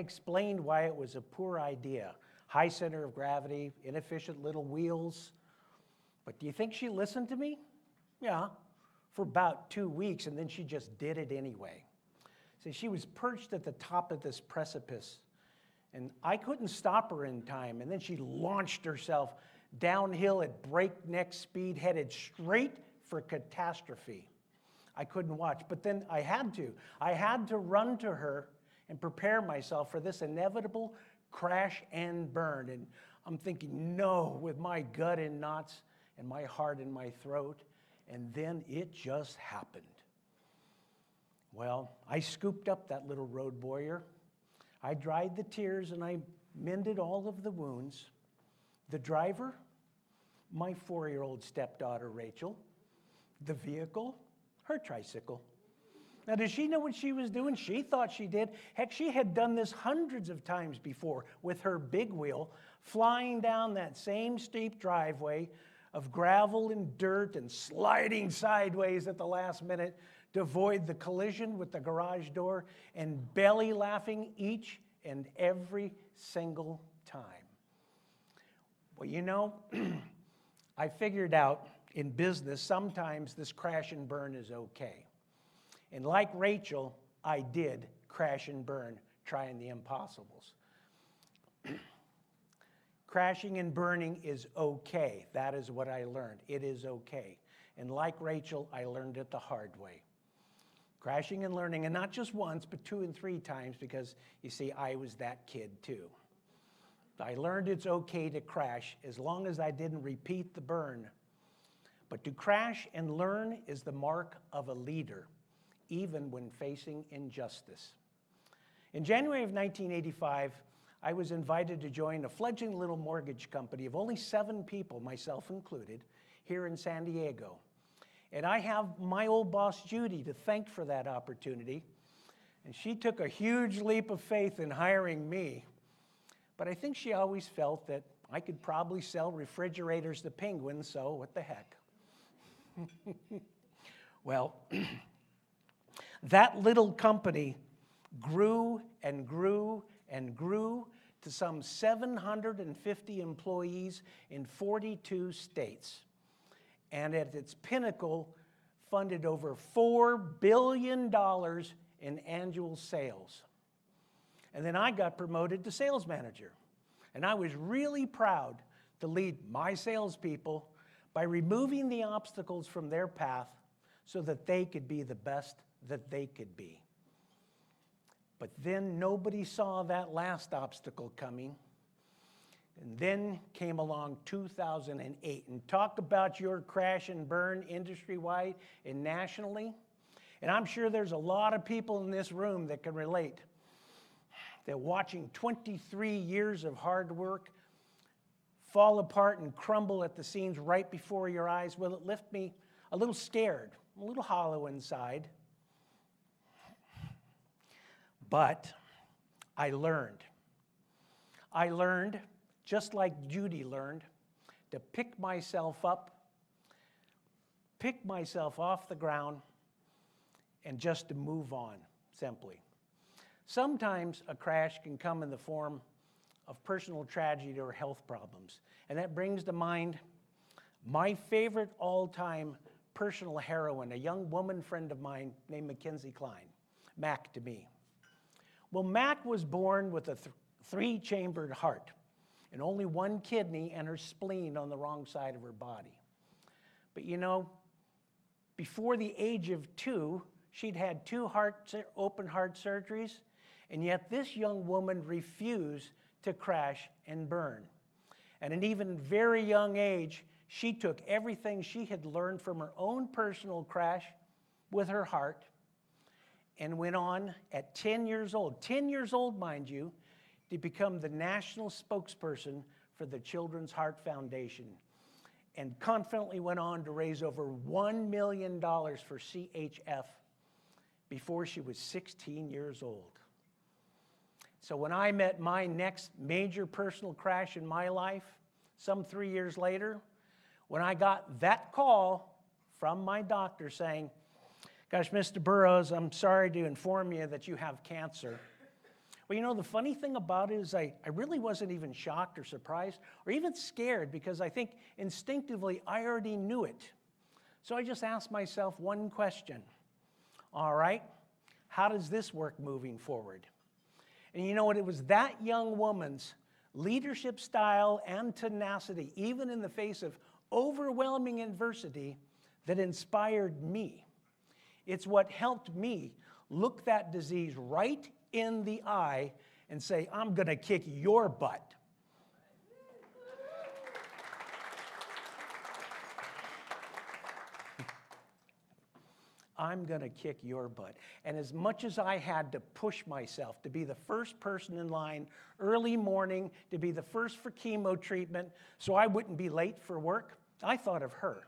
explained why it was a poor idea. High center of gravity, inefficient little wheels. But do you think she listened to me? Yeah, for about 2 weeks, and then she just did it anyway. See, she was perched at the top of this precipice, and I couldn't stop her in time, and then she launched herself downhill at breakneck speed, headed straight for catastrophe. I couldn't watch, but then I had to. I had to run to her and prepare myself for this inevitable crash and burn. And I'm thinking, no, with my gut in knots and my heart in my throat. And then it just happened. Well, I scooped up that little road warrior. I dried the tears and I mended all of the wounds. The driver, my 4-year-old stepdaughter, Rachel. The vehicle, her tricycle. Now, did she know what she was doing? She thought she did. Heck, she had done this hundreds of times before with her big wheel, flying down that same steep driveway of gravel and dirt and sliding sideways at the last minute to avoid the collision with the garage door and belly laughing each and every single time. Well, you know, I figured out in business, sometimes this crash and burn is okay. And like Rachel, I did crash and burn trying the impossibles. Crashing and burning is okay. That is what I learned. It is okay. And like Rachel, I learned it the hard way. Crashing and learning, and not just once, but 2 and 3 times, because you see, I was that kid too. I learned it's okay to crash as long as I didn't repeat the burn. But to crash and learn is the mark of a leader, even when facing injustice. In January of 1985, I was invited to join a fledgling little mortgage company of only 7 people, myself included, here in San Diego. And I have my old boss, Judy, to thank for that opportunity. And she took a huge leap of faith in hiring me. But I think she always felt that I could probably sell refrigerators to penguins, so what the heck. Well, that little company grew and grew and grew to some 750 employees in 42 states. And at its pinnacle, funded over $4 billion in annual sales. And then I got promoted to sales manager. And I was really proud to lead my salespeople by removing the obstacles from their path so that they could be the best that they could be. But then nobody saw that last obstacle coming. And then came along 2008. And talk about your crash and burn industry-wide and nationally. And I'm sure there's a lot of people in this room that can relate. That watching 23 years of hard work fall apart and crumble at the seams right before your eyes, well, it left me a little scared, a little hollow inside. But I learned. I learned, just like Judy learned, to pick myself up, pick myself off the ground, and just to move on, simply. Sometimes a crash can come in the form of personal tragedy or health problems. And that brings to mind my favorite all-time personal heroine, a young woman friend of mine named Mackenzie Klein, Mac to me. Well, Mac was born with a 3-chambered heart and only 1 kidney and her spleen on the wrong side of her body. But you know, before the age of 2, she'd had 2 open heart surgeries, and yet this young woman refused to crash and burn. At an even very young age, she took everything she had learned from her own personal crash with her heart and went on at 10 years old, mind you, to become the national spokesperson for the Children's Heart Foundation, and confidently went on to raise over $1 million for CHF before she was 16 years old. So when I met my next major personal crash in my life, some 3 years later, when I got that call from my doctor saying, "Gosh, Mr. Burroughs, I'm sorry to inform you that you have cancer. Well, you know, the funny thing about it is I really wasn't even shocked or surprised or even scared, because I think instinctively I already knew it. So I just asked myself one question. All right, how does this work moving forward? And you know what? It was that young woman's leadership style and tenacity, even in the face of overwhelming adversity, that inspired me. It's what helped me look that disease right in the eye and say, I'm going to kick your butt. I'm going to kick your butt. And as much as I had to push myself to be the first person in line early morning, to be the first for chemo treatment so I wouldn't be late for work, I thought of her.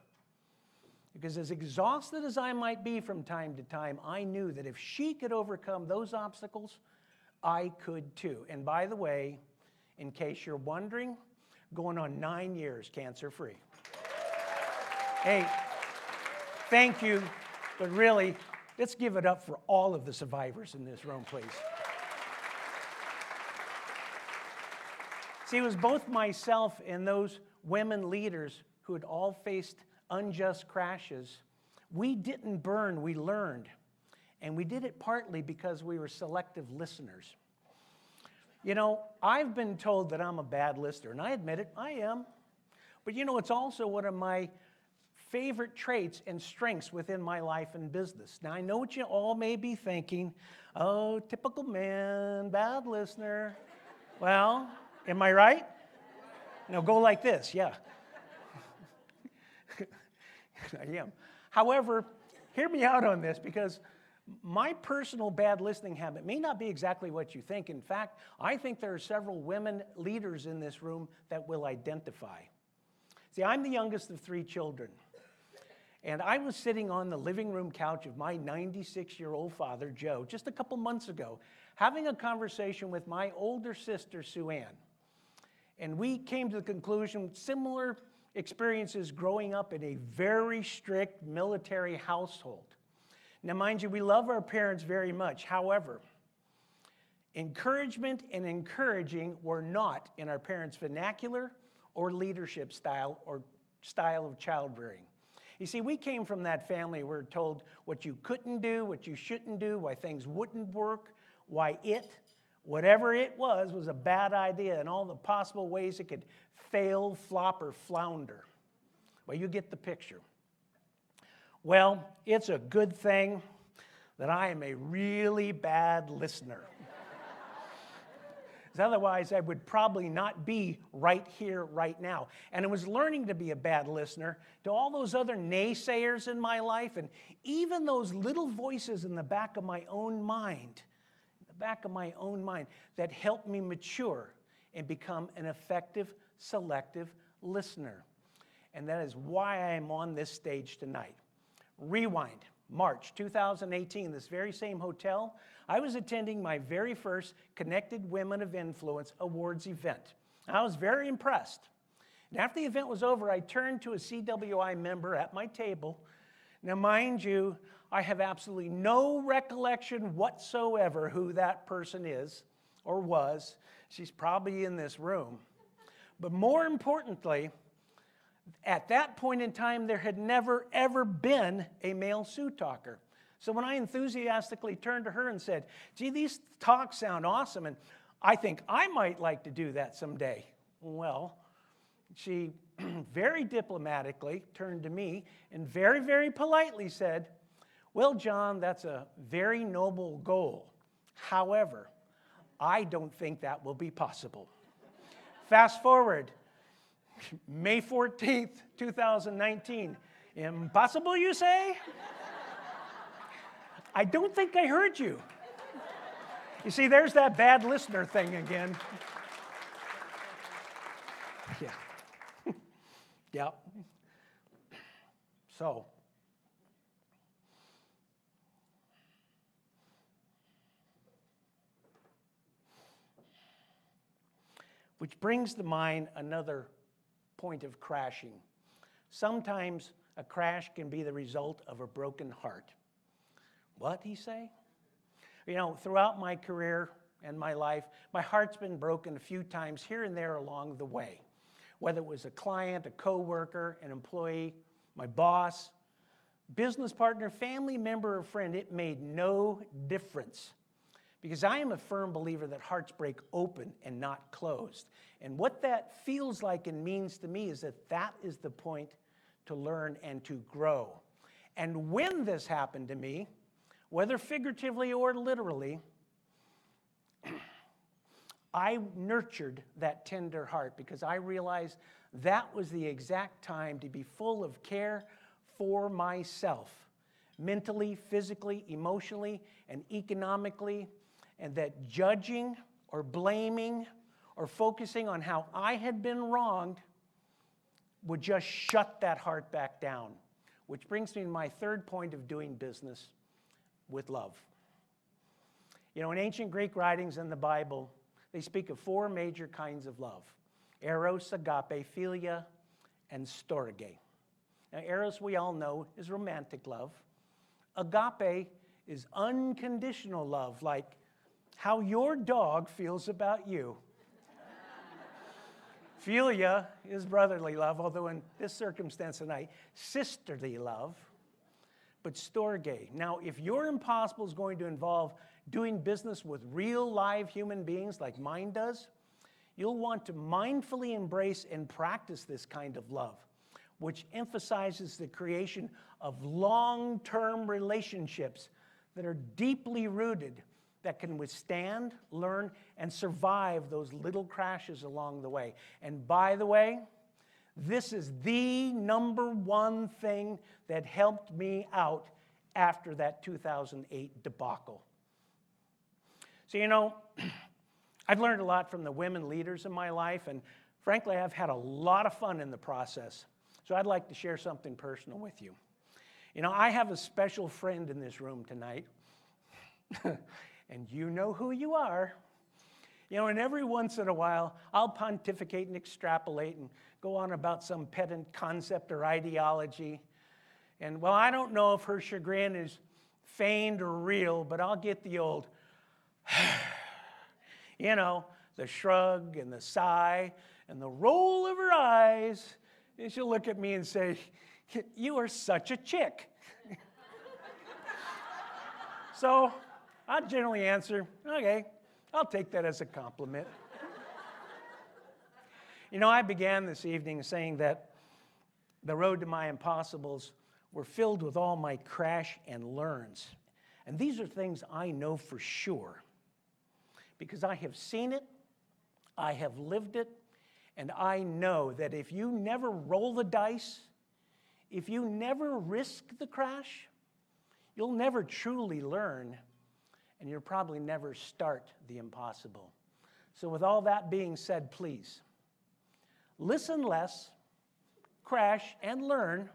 Because as exhausted as I might be from time to time, I knew that if she could overcome those obstacles, I could too. And by the way, in case you're wondering, going on 9 years cancer-free. Hey, thank you. But really, let's give it up for all of the survivors in this room, please. See, it was both myself and those women leaders who had all faced unjust crashes. We didn't burn, we learned. And we did it partly because we were selective listeners. You know, I've been told that I'm a bad listener, and I admit it, I am. But you know, it's also one of my favorite traits and strengths within my life and business. Now, I know what you all may be thinking. Oh, typical man, bad listener. Well, am I right? Now go like this, yeah. I am. However, hear me out on this, because my personal bad listening habit may not be exactly what you think. In fact, I think there are several women leaders in this room that will identify. See, I'm the youngest of 3 children. And I was sitting on the living room couch of my 96-year-old father, Joe, just a couple months ago, having a conversation with my older sister, Sue Ann. And we came to the conclusion, similar experiences growing up in a very strict military household. Now, mind you, we love our parents very much. However, encouragement and encouraging were not in our parents' vernacular or leadership style or style of child rearing. You see, we came from that family where we're told what you couldn't do, what you shouldn't do, why things wouldn't work, why whatever it was a bad idea, and all the possible ways it could fail, flop, or flounder. Well, you get the picture. Well, it's a good thing that I am a really bad listener. Otherwise, I would probably not be right here, right now. And I was learning to be a bad listener to all those other naysayers in my life, and even those little voices in the back of my own mind, that helped me mature and become an effective, selective listener. And that is why I am on this stage tonight. Rewind, March 2018, this very same hotel, I was attending my very first Connected Women of Influence Awards event. I was very impressed. And after the event was over, I turned to a CWI member at my table. Now, mind you, I have absolutely no recollection whatsoever who that person is or was. She's probably in this room. But more importantly, at that point in time, there had never, ever been a male Sioux talker. So when I enthusiastically turned to her and said, gee, these talks sound awesome, and I think I might like to do that someday. Well, she very diplomatically turned to me and very, very politely said, well, John, that's a very noble goal. However, I don't think that will be possible. Fast forward, May 14th, 2019. Impossible, you say? I don't think I heard you. You see, there's that bad listener thing again. Yeah. Yeah. So, which brings to mind another point of crashing. Sometimes a crash can be the result of a broken heart. What, he say? You know, throughout my career, and my life, my heart's been broken a few times here and there along the way. Whether it was a client, a coworker, an employee, my boss, business partner, family member, or friend, it made no difference. Because I am a firm believer that hearts break open and not closed. And what that feels like and means to me is that that is the point to learn and to grow. And when this happened to me, whether figuratively or literally, I nurtured that tender heart because I realized that was the exact time to be full of care for myself, mentally, physically, emotionally, and economically, and that judging or blaming or focusing on how I had been wronged would just shut that heart back down. Which brings me to my third point of doing business with love. You know, in ancient Greek writings in the Bible, they speak of four major kinds of love: eros, agape, philia, and storge. Now, eros, we all know, is romantic love. Agape is unconditional love, like how your dog feels about you. Philia is brotherly love, although in this circumstance tonight, sisterly love. But storge. Now, if your impossible is going to involve doing business with real live human beings like mine does, you'll want to mindfully embrace and practice this kind of love, which emphasizes the creation of long-term relationships that are deeply rooted, that can withstand, learn, and survive those little crashes along the way. And by the way, this is the number one thing that helped me out after that 2008 debacle. So, you know, I've learned a lot from the women leaders in my life, and frankly, I've had a lot of fun in the process. So I'd like to share something personal with you. You know, I have a special friend in this room tonight, and you know who you are. You know, and every once in a while, I'll pontificate and extrapolate and go on about some pedant concept or ideology. And, well, I don't know if her chagrin is feigned or real, but I'll get the old, you know, the shrug and the sigh and the roll of her eyes. And she'll look at me and say, "You are such a chick." So I generally answer, "Okay, I'll take that as a compliment." You know, I began this evening saying that the road to my impossibles were filled with all my crash and learns. And these are things I know for sure because I have seen it, I have lived it, and I know that if you never roll the dice, if you never risk the crash, you'll never truly learn, and you'll probably never start the impossible. So with all that being said, please, listen less, crash and learn,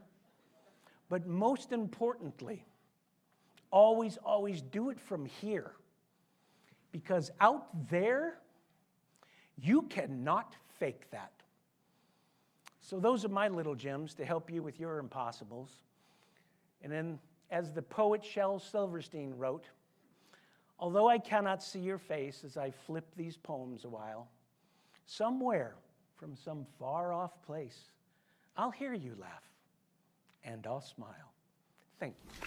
but most importantly, always, always do it from here. Because out there, you cannot fake that. So those are my little gems to help you with your impossibles. And then, as the poet Shel Silverstein wrote, "Although I cannot see your face as I flip these poems a while, somewhere from some far-off place, I'll hear you laugh, and I'll smile." Thank you.